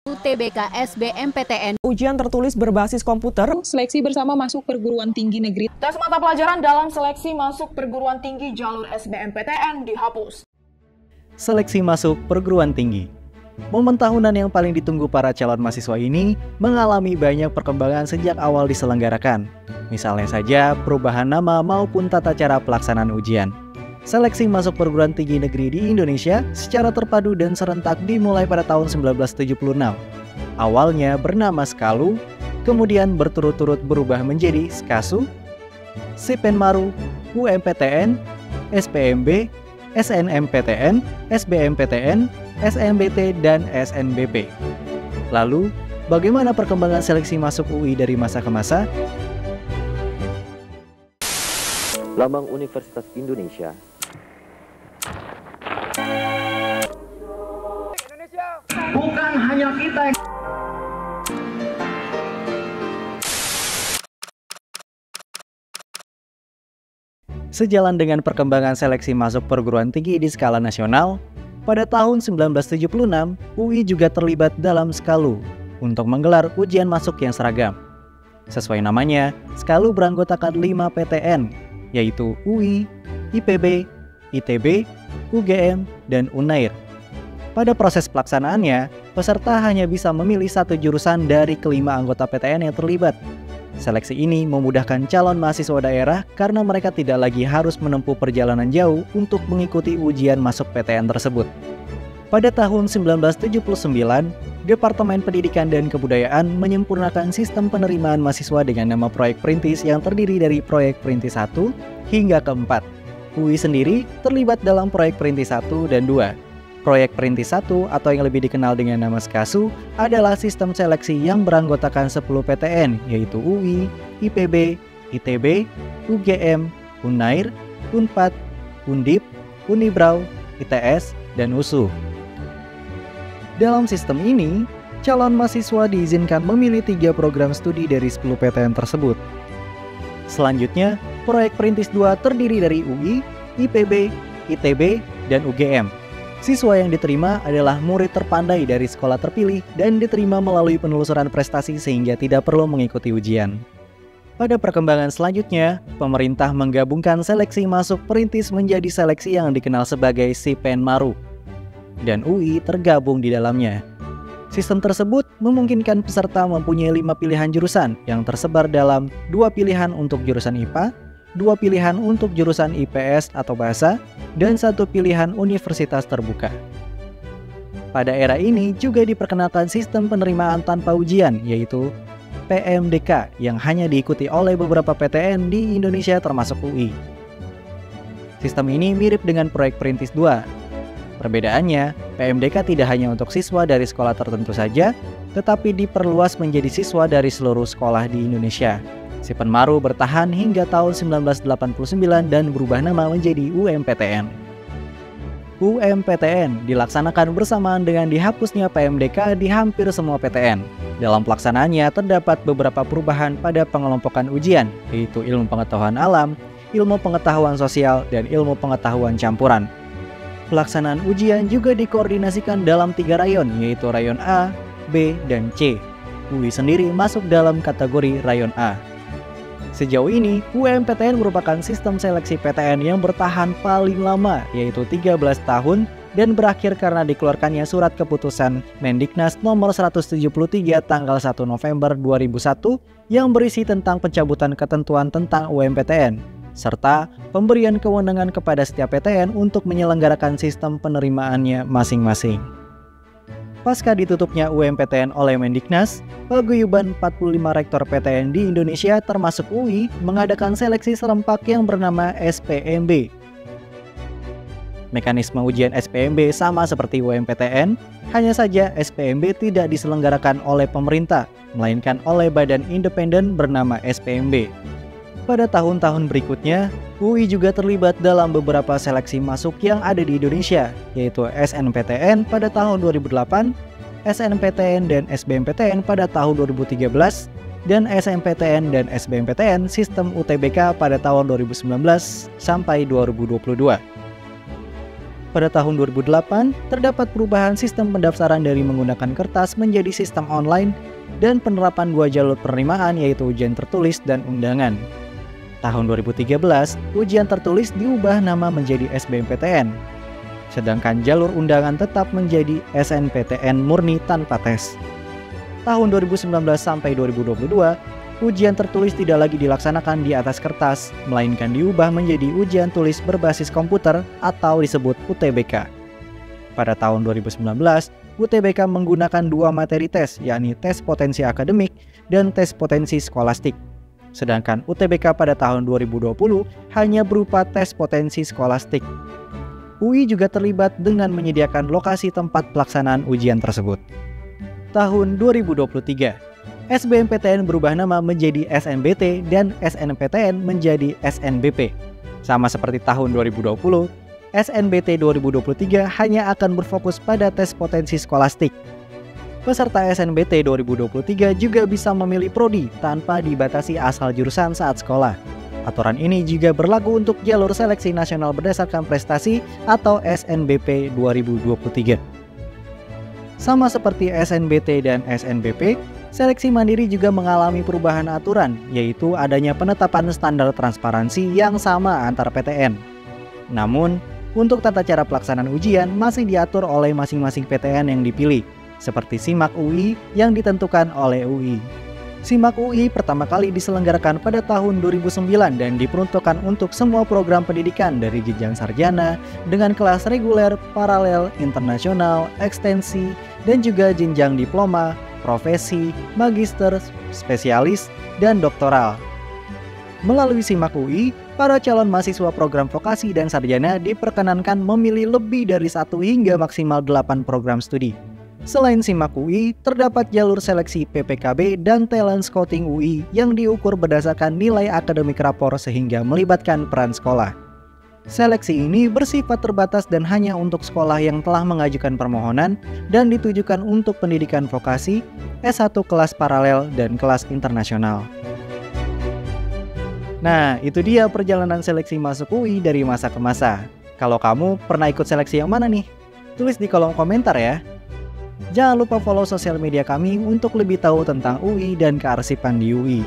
UTBK SBMPTN. Ujian tertulis berbasis komputer. Seleksi bersama masuk perguruan tinggi negeri. Tes mata pelajaran dalam seleksi masuk perguruan tinggi jalur SBMPTN dihapus. Seleksi masuk perguruan tinggi. Momen tahunan yang paling ditunggu para calon mahasiswa ini mengalami banyak perkembangan sejak awal diselenggarakan. Misalnya saja perubahan nama maupun tata cara pelaksanaan ujian. Seleksi masuk perguruan tinggi negeri di Indonesia secara terpadu dan serentak dimulai pada tahun 1976. Awalnya bernama Skalu, kemudian berturut-turut berubah menjadi Skasu, Sipenmaru, UMPTN, SPMB, SNMPTN, SBMPTN, SNBT, dan SNBP. Lalu, bagaimana perkembangan seleksi masuk UI dari masa ke masa? Lambang Universitas Indonesia. Bukan hanya kita. Sejalan dengan perkembangan seleksi masuk perguruan tinggi di skala nasional, pada tahun 1976, UI juga terlibat dalam Skalu untuk menggelar ujian masuk yang seragam. Sesuai namanya, Skalu beranggotakan 5 PTN, yaitu UI, IPB, ITB, UGM, dan UNAIR. Pada proses pelaksanaannya, peserta hanya bisa memilih satu jurusan dari kelima anggota PTN yang terlibat. Seleksi ini memudahkan calon mahasiswa daerah karena mereka tidak lagi harus menempuh perjalanan jauh untuk mengikuti ujian masuk PTN tersebut. Pada tahun 1979, Departemen Pendidikan dan Kebudayaan menyempurnakan sistem penerimaan mahasiswa dengan nama Proyek Perintis yang terdiri dari Proyek Perintis 1 hingga ke-4. UI sendiri terlibat dalam Proyek Perintis 1 dan 2. Proyek Perintis 1 atau yang lebih dikenal dengan nama Skasu adalah sistem seleksi yang beranggotakan 10 PTN yaitu UI, IPB, ITB, UGM, UNAIR, UNPAD, Undip, Unibrau, ITS, dan USU. Dalam sistem ini, calon mahasiswa diizinkan memilih 3 program studi dari 10 PTN tersebut. Selanjutnya, Proyek Perintis 2 terdiri dari UI, IPB, ITB, dan UGM. Siswa yang diterima adalah murid terpandai dari sekolah terpilih dan diterima melalui penelusuran prestasi sehingga tidak perlu mengikuti ujian. Pada perkembangan selanjutnya, pemerintah menggabungkan seleksi masuk perintis menjadi seleksi yang dikenal sebagai Sipenmaru, dan UI tergabung di dalamnya. Sistem tersebut memungkinkan peserta mempunyai 5 pilihan jurusan yang tersebar dalam 2 pilihan untuk jurusan IPA, 2 pilihan untuk jurusan IPS atau bahasa, dan 1 pilihan universitas terbuka. Pada era ini juga diperkenalkan sistem penerimaan tanpa ujian, yaitu PMDK yang hanya diikuti oleh beberapa PTN di Indonesia termasuk UI. Sistem ini mirip dengan Proyek Perintis 2. Perbedaannya, PMDK tidak hanya untuk siswa dari sekolah tertentu saja, tetapi diperluas menjadi siswa dari seluruh sekolah di Indonesia. Sipenmaru bertahan hingga tahun 1989 dan berubah nama menjadi UMPTN. UMPTN dilaksanakan bersamaan dengan dihapusnya PMDK di hampir semua PTN. Dalam pelaksanaannya terdapat beberapa perubahan pada pengelompokan ujian, yaitu ilmu pengetahuan alam, ilmu pengetahuan sosial, dan ilmu pengetahuan campuran. Pelaksanaan ujian juga dikoordinasikan dalam 3 rayon, yaitu rayon A, B, dan C. UI sendiri masuk dalam kategori rayon A. Sejauh ini, UMPTN merupakan sistem seleksi PTN yang bertahan paling lama, yaitu 13 tahun, dan berakhir karena dikeluarkannya Surat Keputusan Mendiknas nomor 173 tanggal 1 November 2001 yang berisi tentang pencabutan ketentuan tentang UMPTN, serta pemberian kewenangan kepada setiap PTN untuk menyelenggarakan sistem penerimaannya masing-masing. Pasca ditutupnya UMPTN oleh Mendiknas, paguyuban 45 rektor PTN di Indonesia termasuk UI mengadakan seleksi serempak yang bernama SPMB. Mekanisme ujian SPMB sama seperti UMPTN, hanya saja SPMB tidak diselenggarakan oleh pemerintah, melainkan oleh badan independen bernama SPMB. Pada tahun-tahun berikutnya, UI juga terlibat dalam beberapa seleksi masuk yang ada di Indonesia, yaitu SNPTN pada tahun 2008, SNPTN dan SBMPTN pada tahun 2013, dan SMPTN dan SBMPTN sistem UTBK pada tahun 2019 sampai 2022. pada tahun 2008, terdapat perubahan sistem pendaftaran dari menggunakan kertas menjadi sistem online dan penerapan 2 jalur penerimaan yaitu ujian tertulis dan undangan. Tahun 2013, ujian tertulis diubah nama menjadi SBMPTN, sedangkan jalur undangan tetap menjadi SNPTN murni tanpa tes. Tahun 2019 sampai 2022, ujian tertulis tidak lagi dilaksanakan di atas kertas, melainkan diubah menjadi ujian tulis berbasis komputer atau disebut UTBK. Pada tahun 2019, UTBK menggunakan 2 materi tes, yakni tes potensi akademik dan tes potensi skolastik. Sedangkan UTBK pada tahun 2020 hanya berupa tes potensi skolastik. UI juga terlibat dengan menyediakan lokasi tempat pelaksanaan ujian tersebut. Tahun 2023, SBMPTN berubah nama menjadi SNBT dan SNPTN menjadi SNBP. Sama seperti tahun 2020, SNBT 2023 hanya akan berfokus pada tes potensi skolastik. Peserta SNBT 2023 juga bisa memilih prodi tanpa dibatasi asal jurusan saat sekolah. Aturan ini juga berlaku untuk jalur seleksi nasional berdasarkan prestasi atau SNBP 2023. Sama seperti SNBT dan SNBP, seleksi mandiri juga mengalami perubahan aturan, yaitu adanya penetapan standar transparansi yang sama antar PTN. Namun, untuk tata cara pelaksanaan ujian masih diatur oleh masing-masing PTN yang dipilih, seperti SIMAK UI yang ditentukan oleh UI. SIMAK UI pertama kali diselenggarakan pada tahun 2009 dan diperuntukkan untuk semua program pendidikan dari jenjang sarjana dengan kelas reguler, paralel, internasional, ekstensi, dan juga jenjang diploma, profesi, magister, spesialis, dan doktoral. Melalui SIMAK UI, para calon mahasiswa program vokasi dan sarjana diperkenankan memilih lebih dari 1 hingga maksimal 8 program studi. Selain SIMAK UI, terdapat jalur seleksi PPKB dan talent scouting UI yang diukur berdasarkan nilai akademik rapor sehingga melibatkan peran sekolah. Seleksi ini bersifat terbatas dan hanya untuk sekolah yang telah mengajukan permohonan dan ditujukan untuk pendidikan vokasi, S1 kelas paralel, dan kelas internasional. Nah, itu dia perjalanan seleksi masuk UI dari masa ke masa. Kalau kamu pernah ikut seleksi yang mana nih? Tulis di kolom komentar ya. Jangan lupa follow sosial media kami untuk lebih tahu tentang UI dan kearsipan di UI.